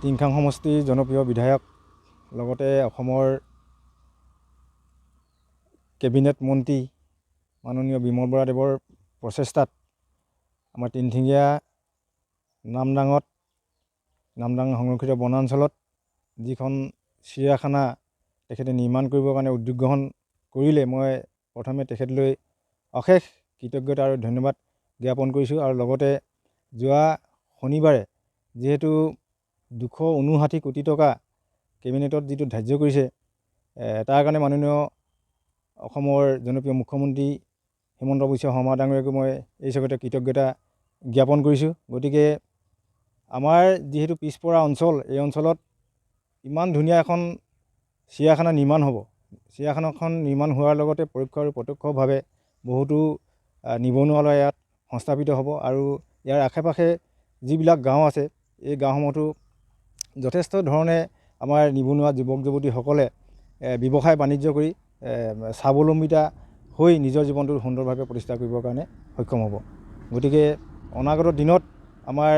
টিংখাং সমষ্টিৰ জনপ্ৰিয় বিধায়ক লগতে অসমৰ কেবিনেট মন্ত্ৰী মাননীয় বিমল বৰা দেৱৰ প্ৰচেষ্টাত আমাৰ তিনিঠেঙীয়া নামদাং সংৰক্ষিত বনাঞ্চলত যিখন চিৰিয়াখানা তেখেতে নিৰ্মাণ কৰিবৰ কাৰণে উদ্যোগ গ্ৰহণ কৰিলে, মই প্ৰথমে তেখেতলৈ অশেষ কৃতজ্ঞতা আৰু ধন্যবাদ জ্ঞাপন কৰিছোঁ। আৰু লগতে যোৱা শনিবাৰে যিহেতু 259 কোটি টকা কেবিনেটত যিটো ধাৰ্য কৰিছে, তাৰ কাৰণে মাননীয় অসমৰ জনপ্ৰিয় মুখ্যমন্ত্ৰী হিমন্ত বিশ্ব শৰ্মা ডাঙৰীয়াকো মই এই চকতে কৃতজ্ঞতা জ্ঞাপন কৰিছোঁ। গতিকে আমাৰ যিহেতু পিছপৰা অঞ্চল, এই অঞ্চলত ইমান ধুনীয়া এখন চিৰিয়াখানা নিৰ্মাণ হ'ব। চিৰিয়াখানাখন নিৰ্মাণ হোৱাৰ লগতে পৰোক্ষ আৰু প্ৰত্যক্ষভাৱে বহুতো নিবনুৱা ল'ৰা ইয়াত সংস্থাপিত হ'ব আৰু ইয়াৰ আশে পাশে যিবিলাক গাঁও আছে, এই গাঁওসমূহতো যথেষ্ট ধৰণে আমাৰ নিবনুৱা যুৱক যুৱতীসকলে ব্যৱসায় বাণিজ্য কৰি স্বাৱলম্বিতা হৈ নিজৰ জীৱনটো সুন্দৰভাৱে প্ৰতিষ্ঠা কৰিবৰ কাৰণে সক্ষম হ'ব। গতিকে অনাগত দিনত আমাৰ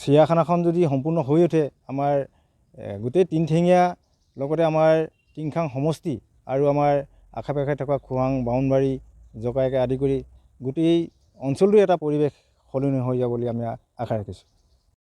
চিৰিয়াখানাখন যদি সম্পূৰ্ণ হৈ উঠে, আমাৰ গোটেই তিনিঠেঙীয়া লগতে আমাৰ টিংখাং সমষ্টি আৰু আমাৰ আশে পাশে থকা খোৱাং, বাউনবাৰী, জকাইকে আদি কৰি গোটেই অঞ্চলটোৰ এটা পৰিৱেশ সলনি হৈ যাব বুলি আমি আশা ৰাখিছোঁ।